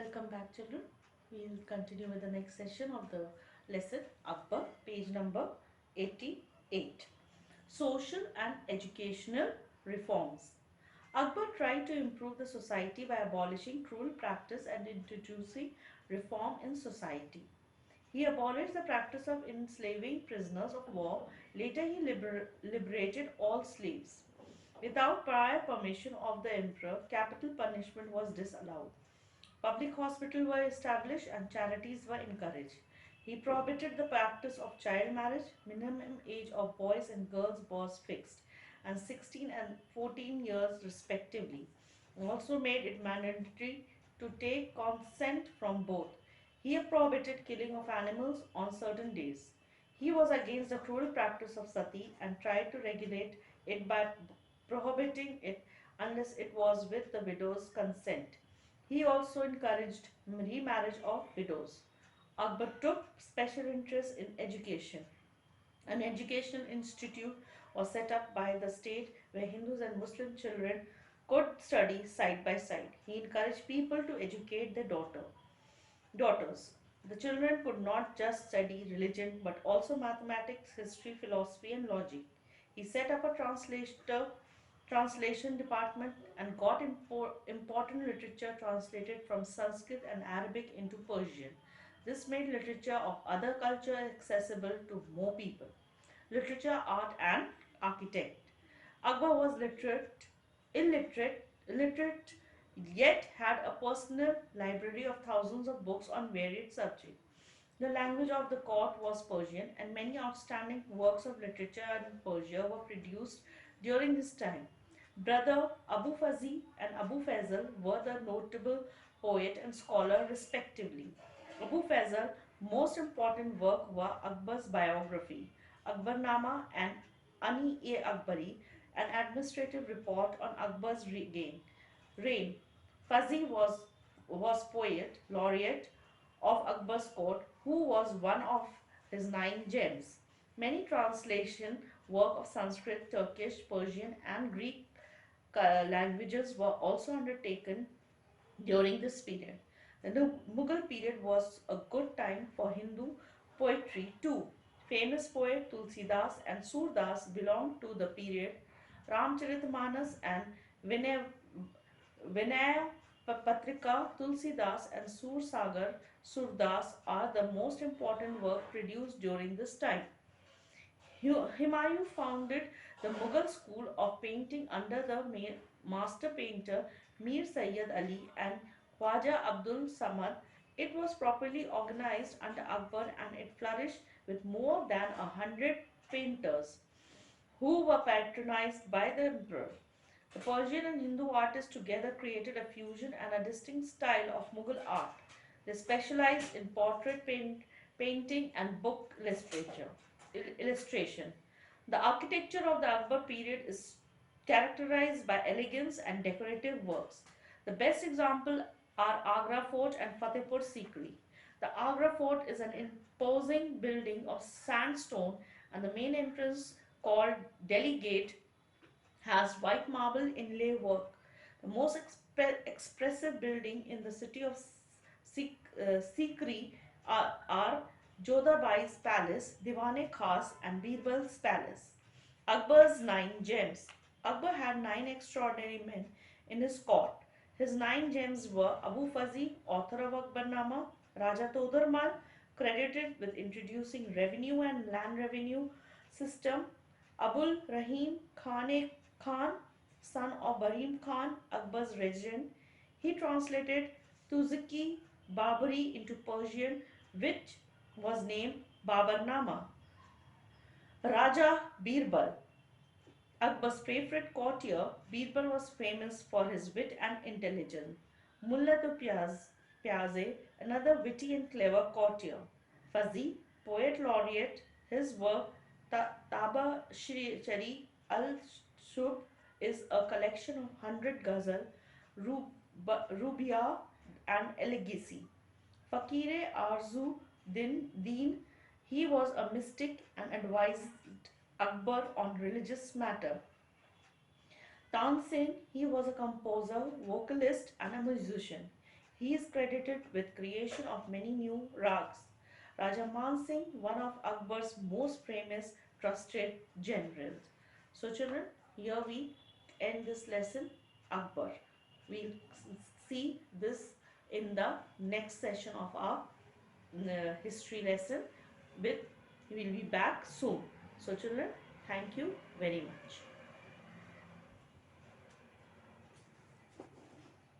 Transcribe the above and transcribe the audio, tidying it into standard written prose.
Welcome back, children. We'll continue with the next session of the lesson, Akbar, page number 88. Social and educational reforms. Akbar tried to improve the society by abolishing cruel practice and introducing reform in society. He abolished the practice of enslaving prisoners of war. Later, he liberated all slaves. Without prior permission of the emperor, capital punishment was disallowed. Public hospitals were established and charities were encouraged. He prohibited the practice of child marriage. Minimum age of boys and girls was fixed, and 16 and 14 years respectively. Also made it mandatory to take consent from both. He prohibited killing of animals on certain days. He was against the cruel practice of sati and tried to regulate it by prohibiting it unless it was with the widow's consent. He also encouraged remarriage of widows. Akbar took special interest in education. An educational institute was set up by the state where Hindus and Muslim children could study side by side. He encouraged people to educate their daughters. The children could not just study religion but also mathematics, history, philosophy, and logic. He set up a translation department and got important literature translated from Sanskrit and Arabic into Persian. This made literature of other culture accessible to more people. Literature, art, and architect. Akbar was illiterate, yet had a personal library of thousands of books on varied subjects. The language of the court was Persian, and many outstanding works of literature in Persia were produced during this time. Brother Abu Fazi and Abu Fazl were the notable poet and scholar respectively. Abu Fazl's most important work were Akbar's biography, Akbarnama and Ani-e-Akbari, an administrative report on Akbar's reign. Fazi was poet laureate of Akbar's court, who was one of his nine gems. Many translation work of Sanskrit, Turkish, Persian, and Greek languages were also undertaken during this period. The Mughal period was a good time for Hindu poetry too. Famous poet Tulsidas and Surdas belonged to the period. Ramcharitmanas and Vinay Vinaya Patrika, Tulsidas, and Sur Sagar Surdas are the most important work produced during this time. Humayun founded the Mughal school of painting under the master painter Mir Sayyid Ali and Khwaja Abdul Samad. It was properly organized under Akbar and it flourished with more than 100 painters who were patronized by the emperor. The Persian and Hindu artists together created a fusion and a distinct style of Mughal art. They specialized in painting and book illustration. The architecture of the Akbar period is characterized by elegance and decorative works. The best example are Agra Fort and Fatehpur Sikri. The Agra Fort is an imposing building of sandstone and the main entrance called Delhi Gate has white marble inlay work. The most expressive building in the city of Sikri are Jodhabai's palace, Diwane Khas, and Birbal's palace. Akbar's nine gems. Akbar had nine extraordinary men in his court. His nine gems were Abu Fazi, author of Akbarnama, Raja Todarmal, credited with introducing revenue and land revenue system, Abul Rahim Khan, son of Barim Khan, Akbar's regent. He translated Tuzki Babari into Persian, which was named Babarnama. Raja Birbal. Akbar's favorite courtier, Birbal was famous for his wit and intelligence. Mullah Piaze, another witty and clever courtier. Fazi, poet laureate, his work Taba Shari al-Shub is a collection of 100 ghazal, rubia and elegiacy. Fakire Arzu Din, he was a mystic and advised Akbar on religious matter. Tansen, he was a composer, vocalist and a musician. He is credited with creation of many new rags. Raja Man Singh, one of Akbar's most famous trusted generals. So children, here we end this lesson, Akbar. We'll see this in the next session of our history lesson with, we will be back soon. So children, thank you very much.